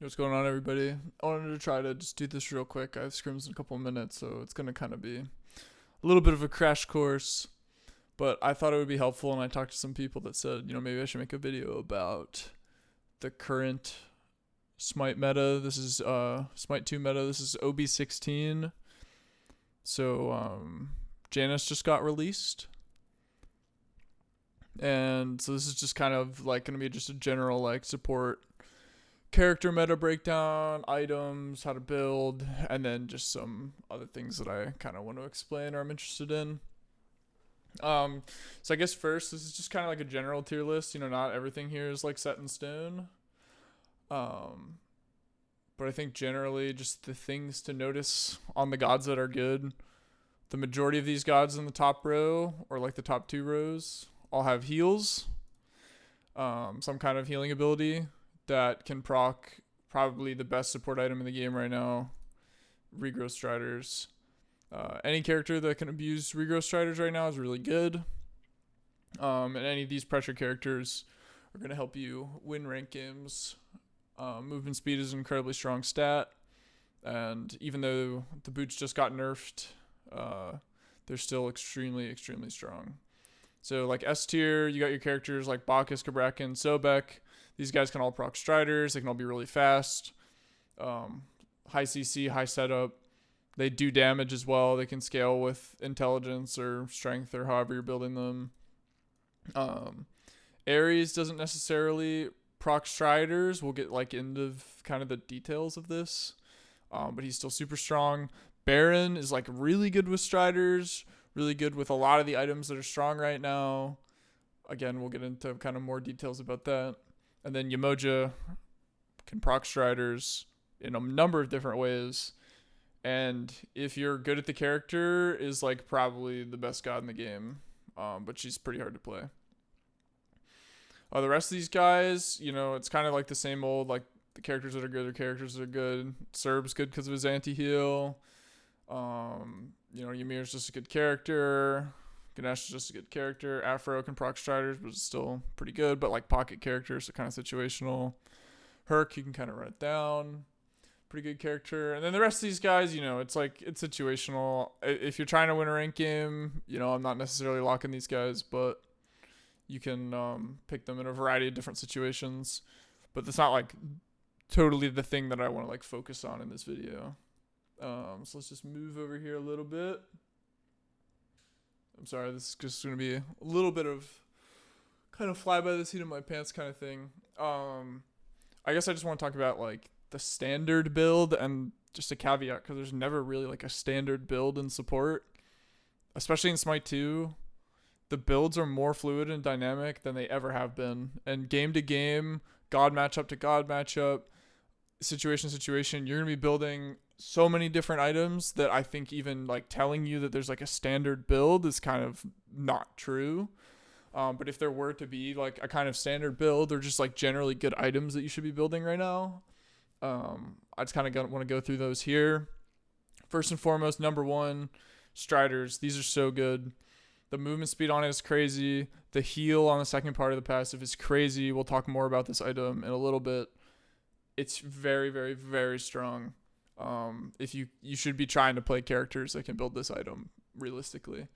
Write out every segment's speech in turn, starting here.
What's going on, everybody? I wanted to try to just do this real quick. I have scrims in a couple of minutes, so it's going to kind of be a little bit of a crash course. But I thought it would be helpful, and I talked to some people that said, maybe I should make a video about the current SMITE meta. This is SMITE 2 meta. This is OB16. So Janus just got released. And so this is just kind of like going to be just a general like support character meta breakdown, items, how to build, and then just some other things that I kind of want to explain or I'm interested in. So I guess first, this is just kind of like a general tier list. Not everything here is like set in stone. But I think generally just the things to notice on the gods that are good. The majority of these gods in the top row, or like the top two rows, all have heals. Some kind of healing ability that can proc probably the best support item in the game right now, Regrowth Striders. Any character that can abuse Regrowth Striders right now is really good. And any of these pressure characters are going to help you win rank games. Movement speed is an incredibly strong stat. And even though the boots just got nerfed, they're still extremely, extremely strong. So like S tier, you got your characters like Bacchus, Kabrakan, Sobek. These guys can all proc Striders. They can all be really fast. High CC, high setup. They do damage as well. They can scale with intelligence or strength or however you're building them. Ares doesn't necessarily proc Striders. We'll get like into kind of the details of this. But he's still super strong. Baron is like really good with Striders. Really good with a lot of the items that are strong right now. Again, we'll get into kind of more details about that. And then Yamoja can proc Striders in a number of different ways. And if you're good at the character, is like probably the best god in the game. But she's pretty hard to play. The rest of these guys, it's kind of like the same old, like the characters that are good are characters that are good. Serb's good because of his anti-heal. Ymir's just a good character. Ganesh is just a good character. Afro can proc Striders, but it's still pretty good. But like pocket characters, so kind of situational. Herc, you can kind of run it down. Pretty good character. And then the rest of these guys, it's like, it's situational. If you're trying to win a rank game, I'm not necessarily locking these guys, but you can pick them in a variety of different situations. But that's not like totally the thing that I want to like focus on in this video. So let's just move over here a little bit. I'm sorry, this is just going to be a little bit of kind of fly by the seat of my pants kind of thing. I guess I just want to talk about like the standard build and just a caveat, because there's never really like a standard build in support, especially in SMITE 2. The builds are more fluid and dynamic than they ever have been. And game to game, god matchup to god matchup, situation to situation, you're going to be building so many different items that I think even like telling you that there's like a standard build is kind of not true. But if there were to be like a kind of standard build or just like generally good items that you should be building right now, I just kind of want to go through those here. First and foremost, number one, Striders. These are so good. The movement speed on it is crazy. The heal on the second part of the passive is crazy. We'll talk more about this item in a little bit. It's very, very, very strong. If you should be trying to play characters that can build this item realistically.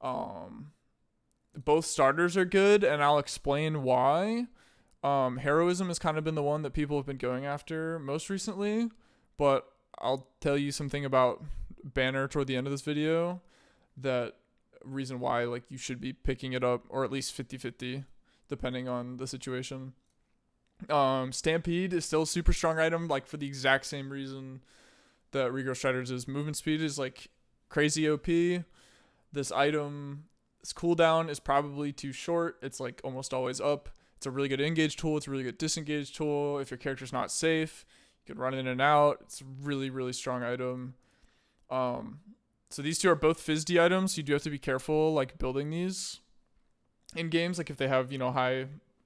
Both starters are good, and I'll explain why. Heroism has kind of been the one that people have been going after most recently, but I'll tell you something about Banner toward the end of this video, that reason why like you should be picking it up, or at least 50-50 depending on the situation. Stampede is still a super strong item, like for the exact same reason that Regrowth Striders is. Movement speed is like crazy OP. This item, its cooldown is probably too short. It's like almost always up. It's a really good engage tool. It's a really good disengage tool. If your character's not safe, you can run in and out. It's a really, really strong item. So these two are both FISD items. You do have to be careful like building these in games, like if they have, high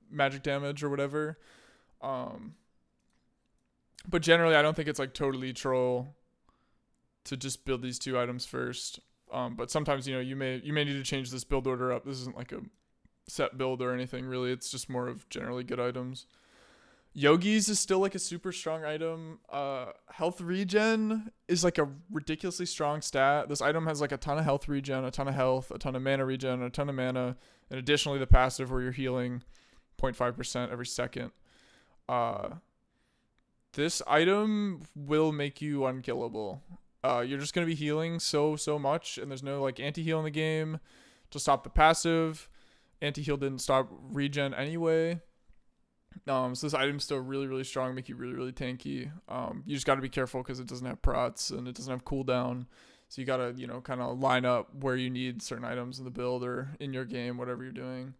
magic damage or whatever. But generally, I don't think it's like totally troll to just build these two items first. But sometimes, you may need to change this build order up. This isn't like a set build or anything really. It's just more of generally good items. Yogis is still like a super strong item. Health regen is like a ridiculously strong stat. This item has like a ton of health regen, a ton of health, a ton of mana regen, a ton of mana, and additionally the passive where you're healing 0.5% every second. This item will make you unkillable. You're just gonna be healing so much, and there's no like anti-heal in the game to stop the passive. Anti-heal didn't stop regen anyway. So this item's still really strong, make you really tanky. You just got to be careful because it doesn't have prots and it doesn't have cooldown. So you got to, kind of line up where you need certain items in the build or in your game, whatever you're doing.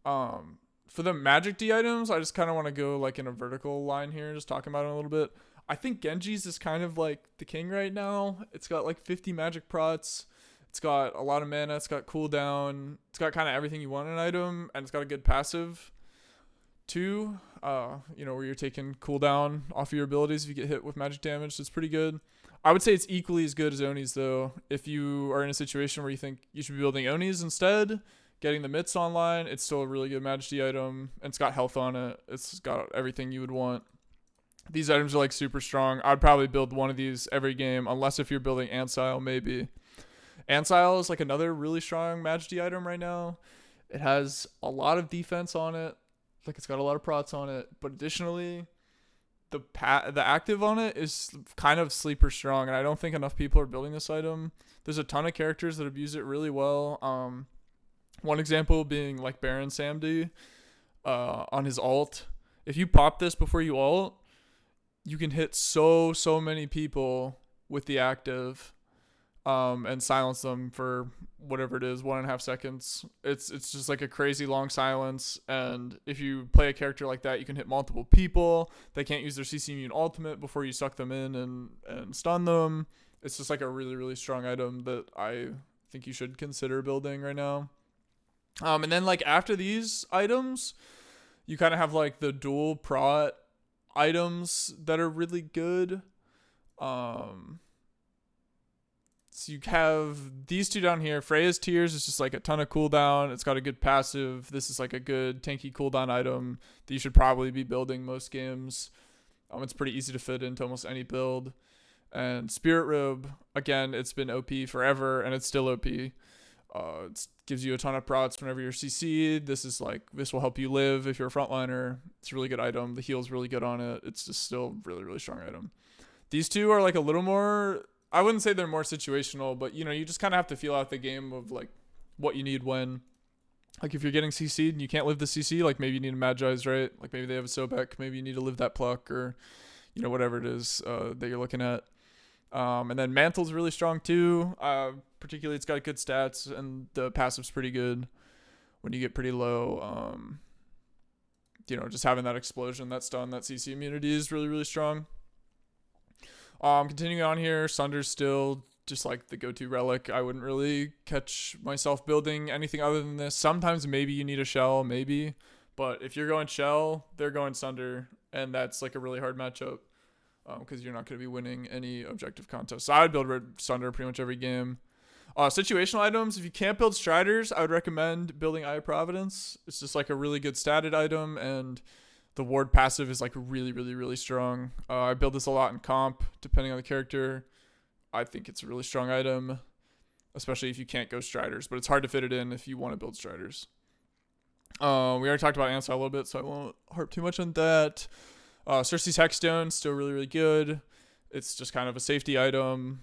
For the magic D items, I just kind of want to go like in a vertical line here, just talking about it a little bit. I think Genji's is kind of like the king right now. It's got like 50 magic prots. It's got a lot of mana. It's got cooldown. It's got kind of everything you want in an item, and it's got a good passive. 2, where you're taking cooldown off of your abilities if you get hit with magic damage. So it's pretty good. I would say it's equally as good as Onis though. If you are in a situation where you think you should be building Onis instead, getting the mitts online, it's still a really good magic D item, and it's got health on it. It's got everything you would want. These items are like super strong. I'd probably build one of these every game, unless if you're building Ancile maybe. Ancile is like another really strong magic D item right now. It has a lot of defense on it. Like it's got a lot of prots on it, but additionally the active on it is kind of sleeper strong, and I don't think enough people are building this item. There's a ton of characters that abuse it really well. One example being like Baron Samdi on his ult. If you pop this before you ult, you can hit so many people with the active and silence them for whatever it is, 1.5 seconds. It's just like a crazy long silence, and if you play a character like that, you can hit multiple people. They can't use their CC immune ultimate before you suck them in and stun them. It's just like a really strong item that I think you should consider building right now. And then like after these items, you kind of have like the dual prot items that are really good. So you have these two down here. Freya's Tears is just like a ton of cooldown. It's got a good passive. This is like a good tanky cooldown item that you should probably be building most games. It's pretty easy to fit into almost any build. And Spirit Robe, again, it's been OP forever, and it's still OP. It gives you a ton of prots whenever you're CC'd. This will help you live if you're a frontliner. It's a really good item. The heal's really good on it. It's just still really strong item. These two are like a little more, I wouldn't say they're more situational, but you just kind of have to feel out the game of like what you need when. Like if you're getting CC'd and you can't live the CC, like maybe you need a Magi's, right? Like maybe they have a Sobek, maybe you need to live that pluck, or whatever it is that you're looking at. And then Mantle's really strong too. Particularly it's got good stats, and the passive's pretty good when you get pretty low. Just having that explosion, that stun, that CC immunity is really strong. Continuing on here, Sunder's still just like the go-to relic. I wouldn't really catch myself building anything other than this. Sometimes maybe you need a shell, maybe. But if you're going shell, they're going Sunder, and that's like a really hard matchup because you're not going to be winning any objective contests. So I would build Red Sunder pretty much every game. Situational items, if you can't build Striders, I would recommend building Eye of Providence. It's just like a really good statted item, and the ward passive is like really strong. I build this a lot in comp, depending on the character. I think it's a really strong item, especially if you can't go Striders, but it's hard to fit it in if you want to build Striders. We already talked about Ansel a little bit, so I won't harp too much on that. Cersei's Hexstone, still really good. It's just kind of a safety item.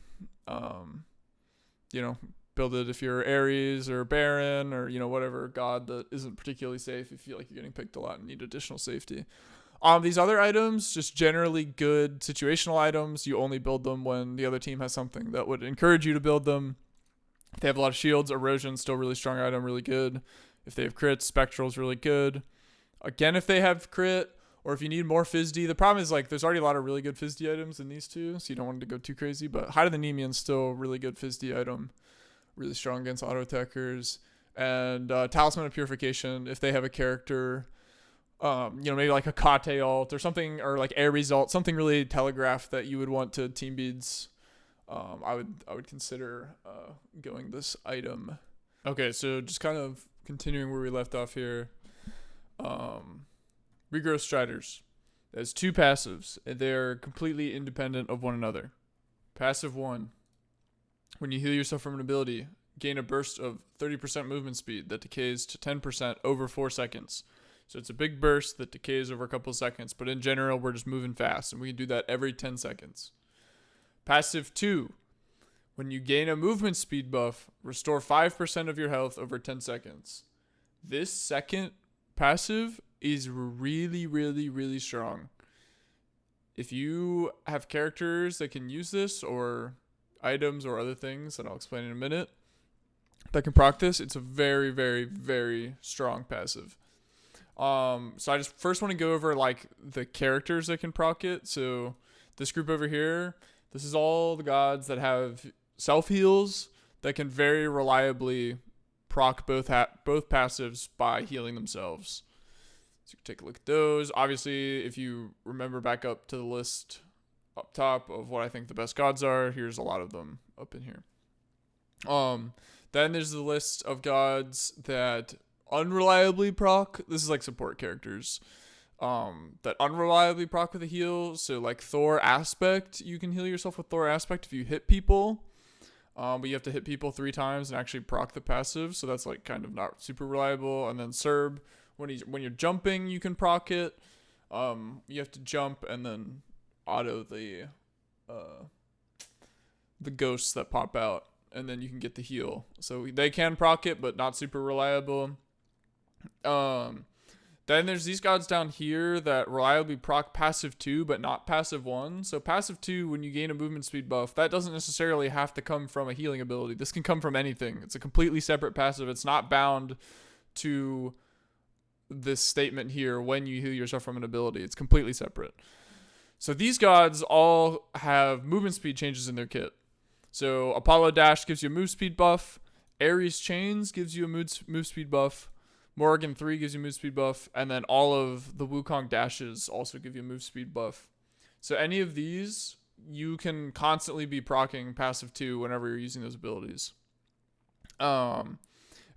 Build it if you're Ares or Baron or, whatever god that isn't particularly safe if you feel like you're getting picked a lot and need additional safety. These other items, just generally good situational items. You only build them when the other team has something that would encourage you to build them. If they have a lot of shields, Erosion's still really strong item, really good. If they have crits, Spectral's really good. Again, if they have crit, or if you need more FizzD, the problem is like there's already a lot of really good FizzD items in these two, so you don't want to go too crazy. But Height of the Nemean's still a really good FizzD item, really strong against auto attackers. And Talisman of Purification, if they have a character, maybe like a Kate ult or something, or like Ares ult, something really telegraphed that you would want to team beads. I would consider going this item. Okay, so just kind of continuing where we left off here. Regrowth Striders. It has 2 passives. They're completely independent of one another. Passive 1. When you heal yourself from an ability, gain a burst of 30% movement speed that decays to 10% over 4 seconds. So it's a big burst that decays over a couple of seconds, but in general, we're just moving fast, and we can do that every 10 seconds. Passive 2. When you gain a movement speed buff, restore 5% of your health over 10 seconds. This second passive is really, really, really strong. If you have characters that can use this, or items or other things that I'll explain in a minute that can proc this, it's a very, very, very strong passive. So I just first want to go over like the characters that can proc it. So this group over here, this is all the gods that have self heals that can very reliably proc both passives by healing themselves. So you can take a look at those. Obviously, if you remember back up to the list up top of what I think the best gods are, here's a lot of them up in here. Then there's the list of gods that unreliably proc. This is like support characters that unreliably proc with a heal. So like Thor Aspect, you can heal yourself with Thor Aspect if you hit people, but you have to hit people 3 times and actually proc the passive, so that's like kind of not super reliable. And then Serb, when you're jumping, you can proc it. You have to jump and then auto the ghosts that pop out, and then you can get the heal. So they can proc it, but not super reliable. Then there's these gods down here that reliably proc passive 2, but not passive 1. So passive 2, when you gain a movement speed buff, that doesn't necessarily have to come from a healing ability. This can come from anything. It's a completely separate passive. It's not bound to this statement here, when you heal yourself from an ability. It's completely separate. So these gods all have movement speed changes in their kit. So Apollo Dash gives you a move speed buff. Ares Chains gives you a move speed buff. Morrigan 3 gives you a move speed buff. And then all of the Wukong dashes also give you a move speed buff. So any of these, you can constantly be proccing passive 2 whenever you're using those abilities.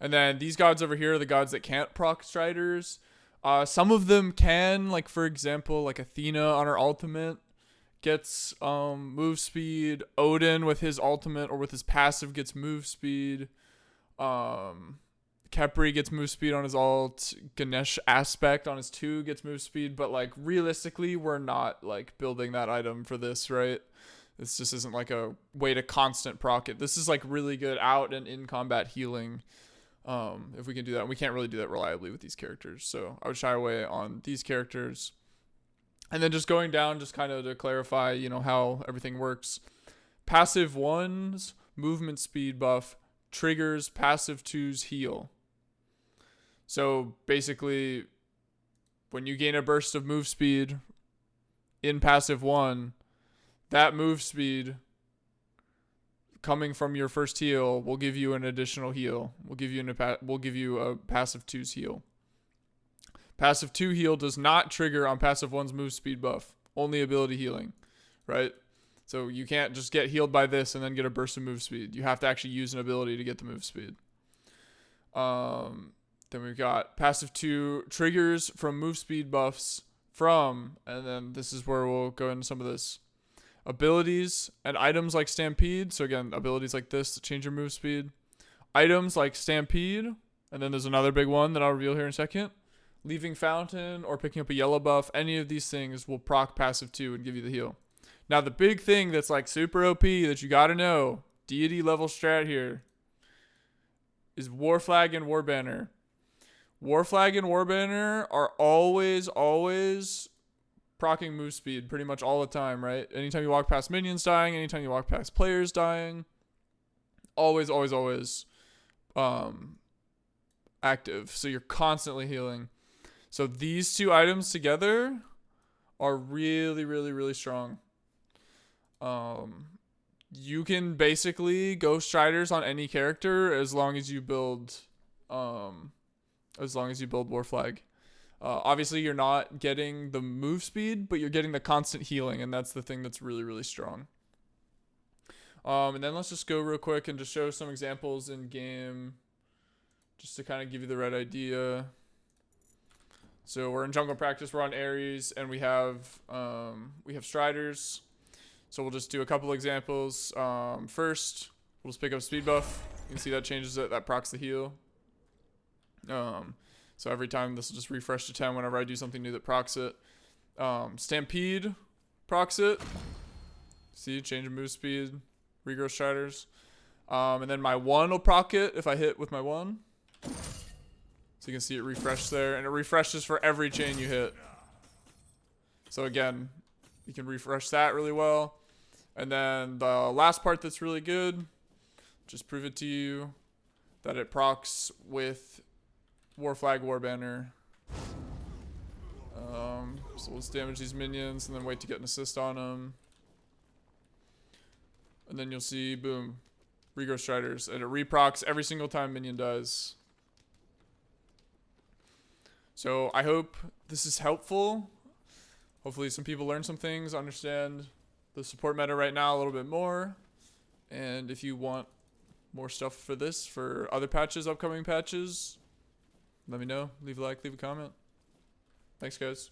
And then these gods over here are the gods that can't proc Striders. Some of them can, like for example, like Athena on her ultimate gets move speed. Odin with his ultimate or with his passive gets move speed. Khepri gets move speed on his ult. Ganesh Aspect on his 2 gets move speed. But like realistically, we're not like building that item for this, right? This just isn't like a way to constant proc it. This is like really good out and in combat healing. If we can do that, and we can't really do that reliably with these characters, so I would shy away on these characters. And then just going down, just kind of to clarify, how everything works. Passive 1's movement speed buff triggers passive 2's heal. So basically, when you gain a burst of move speed in passive 1, that move speed coming from your first heal will give you an additional heal. We'll give you a passive 2's heal. Passive 2 heal does not trigger on passive 1's move speed buff. Only ability healing, right? So you can't just get healed by this and then get a burst of move speed. You have to actually use an ability to get the move speed. Then we've got passive 2 triggers from move speed buffs and then this is where we'll go into some of this. Abilities and items like Stampede. So again, abilities like this to change your move speed. Items like Stampede. And then there's another big one that I'll reveal here in a second. Leaving Fountain or picking up a yellow buff. Any of these things will proc passive 2 and give you the heal. Now the big thing that's like super OP that you gotta know, deity level strat here, is Warflag and Warbanner. Warflag and Warbanner are always proccing move speed pretty much all the time, right? Anytime you walk past minions dying, anytime you walk past players dying, always active. So you're constantly healing. So these 2 items together are really, really, really strong. You can basically go Striders on any character as long as you build Warflag. Obviously, you're not getting the move speed, but you're getting the constant healing, and that's the thing that's really, really strong. And then let's just go real quick and just show some examples in game, just to kind of give you the right idea. So we're in jungle practice, we're on Ares, and we have Striders. So we'll just do a couple examples. First, we'll just pick up speed buff. You can see that changes it, that procs the heal. So every time this will just refresh to 10 whenever I do something new that procs it. Stampede procs it. See, change of move speed, regrowth Striders. And then my 1 will proc it if I hit with my 1. So you can see it refresh there, and it refreshes for every chain you hit. So again, you can refresh that really well. And then the last part that's really good, just prove it to you, that it procs with War Flag, War Banner. So let's damage these minions and then wait to get an assist on them. And then you'll see, boom, regrowth Striders, and it reprocs every single time minion dies. So I hope this is helpful. Hopefully some people learn some things, understand the support meta right now a little bit more. And if you want more stuff for this, for other patches, upcoming patches, let me know. Leave a like, leave a comment. Thanks, guys.